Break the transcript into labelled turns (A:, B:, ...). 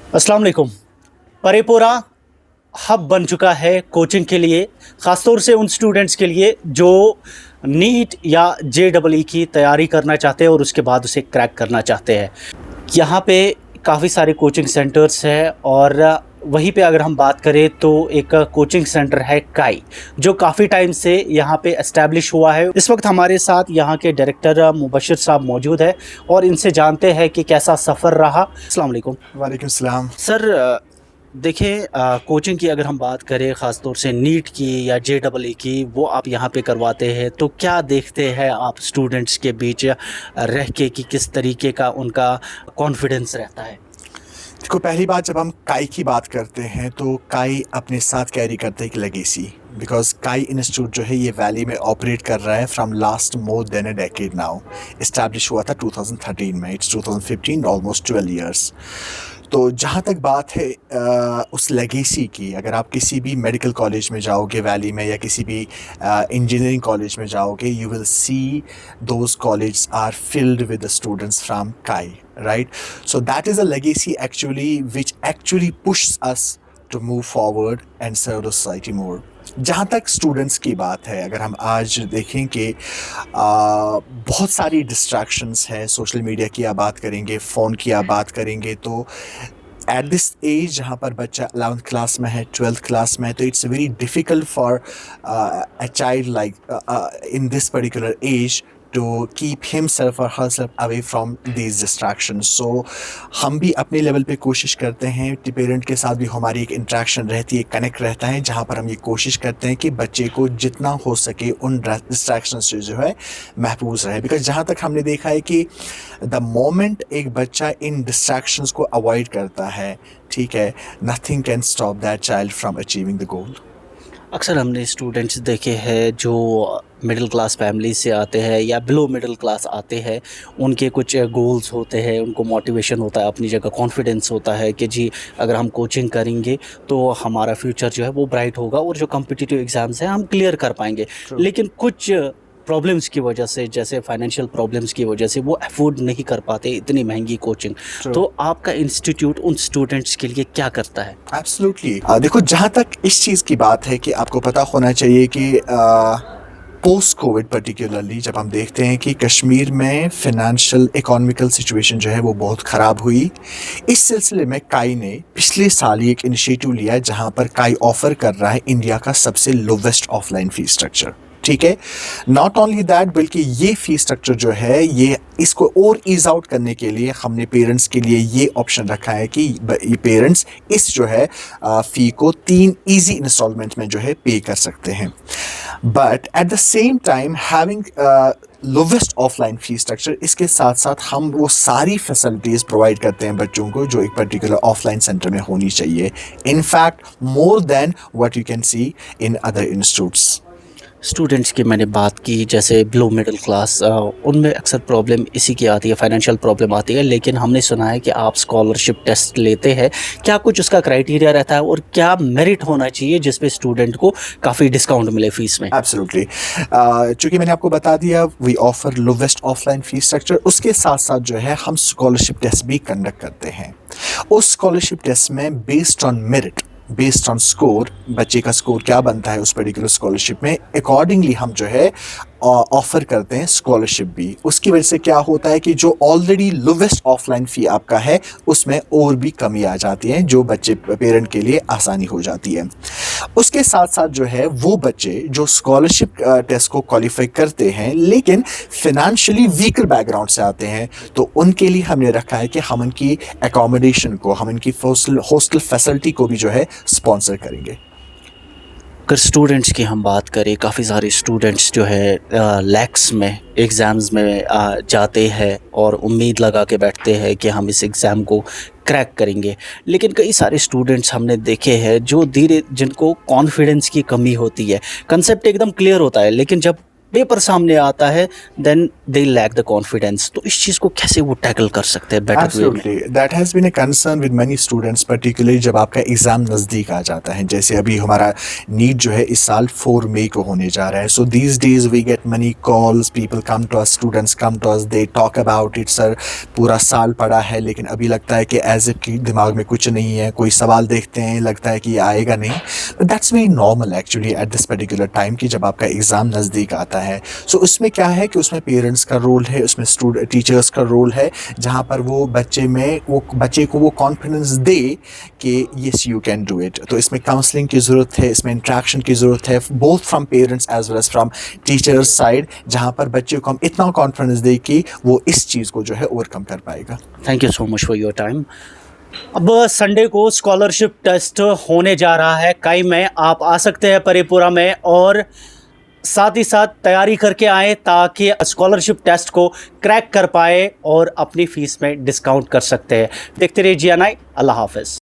A: अस्सलाम वालेकुम। परेपुरा हब बन चुका है कोचिंग के लिए, ख़ासतौर से उन स्टूडेंट्स के लिए जो नीट या जेईई की तैयारी करना चाहते हैं और उसके बाद उसे क्रैक करना चाहते हैं। यहाँ पे काफ़ी सारे कोचिंग सेंटर्स हैं और वहीं पे अगर हम बात करें तो एक कोचिंग सेंटर है काई, जो काफ़ी टाइम से यहाँ पे एस्टैब्लिश हुआ है। इस वक्त हमारे साथ यहाँ के डायरेक्टर मुबशिर साहब मौजूद है और इनसे जानते हैं कि कैसा सफ़र रहा। अस्सलाम वालेकुम।
B: वालेकुम सलाम।
A: सर, देखिए, कोचिंग की अगर हम बात करें ख़ास तौर से नीट की या जेईई की, वो आप यहाँ पे करवाते हैं, तो क्या देखते हैं आप स्टूडेंट्स के बीच रह के कि किस तरीके का उनका कॉन्फिडेंस रहता है?
B: देखो, पहली बात जब हम काई की बात करते हैं तो काई अपने साथ कैरी करते हैं एक लेगेसी, बिकॉज काई इंस्टीट्यूट जो है ये वैली में ऑपरेट कर रहा है from last more than a decade now. Establish हुआ था 2013 में, इट्स 2015, ऑलमोस्ट 12 ईयर्स। तो जहाँ तक बात है उस लेगेसी की, अगर आप किसी भी मेडिकल कॉलेज में जाओगे वैली में या किसी भी इंजीनियरिंग कॉलेज में जाओगे, you will see those college are filled with the students from kai, right? So that is a legacy actually which actually pushes us to move forward and serve the society more. जहाँ तक students की बात है, अगर हम आज देखें कि बहुत सारी डिस्ट्रैक्शंस हैं, सोशल मीडिया की आप बात करेंगे, फ़ोन की आप बात करेंगे, तो एट दिस एज जहाँ पर बच्चा 11th क्लास में है, 12th क्लास में है, तो it's very difficult for a child like in this particular age to keep himself or herself away from these distractions. So हम भी अपने लेवल पे कोशिश करते हैं, पेरेंट के साथ भी हमारी एक इंट्रैक्शन रहती है, कनेक्ट रहता है, जहाँ पर हम ये कोशिश करते हैं कि बच्चे को जितना हो सके उन डिस्ट्रैक्शन से जो है महफूज रहे। बिकॉज जहाँ तक हमने देखा है कि द मोमेंट एक बच्चा इन डिस्ट्रैक्शंस को अवॉइड करता है, ठीक है, nothing can stop that child from achieving the goal.
A: अक्सर हमने स्टूडेंट्स देखे हैं जो मिडिल क्लास फैमिली से आते हैं या बिलो मिडिल क्लास आते हैं, उनके कुछ गोल्स होते हैं, उनको मोटिवेशन होता है, अपनी जगह कॉन्फिडेंस होता है कि जी अगर हम कोचिंग करेंगे तो हमारा फ्यूचर जो है वो ब्राइट होगा और जो कॉम्पिटिटिव एग्ज़ाम्स हैं हम क्लियर कर पाएंगे। लेकिन कुछ प्रॉब्लम्स की वजह से, जैसे फाइनेंशियल प्रॉब्लम्स की वजह से, वो अफोर्ड नहीं कर पाते इतनी महंगी कोचिंग। तो आपका इंस्टीट्यूट उन स्टूडेंट्स के लिए क्या करता है?
B: एब्सोल्युटली। देखो, जहाँ तक इस चीज़ की बात है कि आपको पता होना चाहिए कि पोस्ट कोविड पर्टिकुलरली जब हम देखते हैं कि कश्मीर में फिनेंशियल इकोनॉमिकल सिचुएशन जो है वो बहुत ख़राब हुई, इस सिलसिले में काई ने पिछले साल ही एक इनिशिएटिव लिया है जहाँ पर काई ऑफ़र कर रहा है इंडिया का सबसे लोवेस्ट ऑफलाइन फ़ीस स्ट्रक्चर। ठीक है, नॉट ओनली दैट, बल्कि ये फ़ी स्ट्रक्चर जो है ये इसको और ईज आउट करने के लिए हमने पेरेंट्स के लिए ये ऑप्शन रखा है कि ये पेरेंट्स इस जो है फ़ी को 3 ईजी इंस्टॉलमेंट में जो है पे कर सकते हैं। But at the same time having lowest offline fee structure, इसके साथ साथ हम वो सारी फैसिलिटीज़ प्रोवाइड करते हैं बच्चों को जो एक पर्टिकुलर ऑफलाइन सेंटर में होनी चाहिए, in fact more than what you can see in other institutes.
A: Students की मैंने बात की, जैसे बिलो मिडिल क्लास, उनमें अक्सर प्रॉब्लम इसी की आती है, फाइनेंशियल प्रॉब्लम आती है। लेकिन हमने सुना है कि आप स्कॉलरशिप टेस्ट लेते हैं, क्या कुछ उसका क्राइटेरिया रहता है और क्या मेरिट होना चाहिए जिस पे स्टूडेंट को काफ़ी डिस्काउंट मिले फ़ीस में?
B: एब्सोल्युटली। चूँकि मैंने आपको बता दिया we offer lowest offline fees structure, उसके साथ साथ जो है हम स्कॉलरशिप टेस्ट भी कंडक्ट करते हैं। उस स्कॉलरशिप टेस्ट में based on merit, based on score, बच्चे का स्कोर क्या बनता है उस पर्टिकुलर स्कॉलरशिप में, अकॉर्डिंगली हम जो है ऑफ़र करते हैं स्कॉलरशिप भी। उसकी वजह से क्या होता है कि जो ऑलरेडी लोवेस्ट ऑफलाइन फ़ी आपका है उसमें और भी कमी आ जाती है, जो बच्चे पेरेंट के लिए आसानी हो जाती है। उसके साथ साथ जो है वो बच्चे जो स्कॉलरशिप टेस्ट को क्वालिफाई करते हैं लेकिन फिनेंशियली वीकर बैकग्राउंड से आते हैं, तो उनके लिए हमने रखा है कि हम उनकी एकोमोडेशन को, हम उनकी हॉस्टल फैसिलिटी को भी जो है स्पॉन्सर करेंगे।
A: अगर स्टूडेंट्स की हम बात करें, काफ़ी सारे स्टूडेंट्स जो है लैक्स में एग्ज़ाम्स में जाते हैं और उम्मीद लगा के बैठते हैं कि हम इस एग्ज़ाम को क्रैक करेंगे। लेकिन कई सारे स्टूडेंट्स हमने देखे हैं जो जिनको कॉन्फिडेंस की कमी होती है। कंसेप्ट एकदम क्लियर होता है, लेकिन जब पेपर सामने आता है then they lack the confidence. तो इस चीज़ को कैसे वो टैकल कर सकते हैं बेटर वे में?
B: Absolutely, that has been a concern with many students, particularly जब आपका एग्ज़ाम नज़दीक आ जाता है। जैसे अभी हमारा नीट जो है इस साल 4 मई को होने जा रहा है। सो these days we get many calls, people come to us, students come to us, they talk about it, sir पूरा साल पड़ा है लेकिन अभी लगता है कि एज इफ कि दिमाग में कुछ नहीं है, कोई सवाल देखते हैं लगता है कि ये आएगा नहीं। But that's very normal actually at this particular time कि जब आपका एग्ज़ाम नज़दीक आता है। सो उसमें क्या है कि उसमें पेरेंट्स का रोल है, उसमें टीचर्स का रोल है, जहाँ पर वो बच्चे को वो कॉन्फिडेंस दे कि yes you can do it. तो इसमें काउंसलिंग की ज़रूरत है, इसमें इंट्रैक्शन की ज़रूरत है, both from parents as well as from teachers side, जहाँ पर बच्चे को हम इतना कॉन्फिडेंस दे कि वो इस चीज़ को जो है ओवरकम कर पाएगा।
A: Thank you so much for your time. अब संडे को स्कॉलरशिप टेस्ट होने जा रहा है काई में, आप आ सकते हैं परीपुरा में और साथ ही साथ तैयारी करके आए ताकि स्कॉलरशिप टेस्ट को क्रैक कर पाए और अपनी फ़ीस में डिस्काउंट कर सकते हैं। देखते रहिए GNI। अल्लाह हाफ़िज़।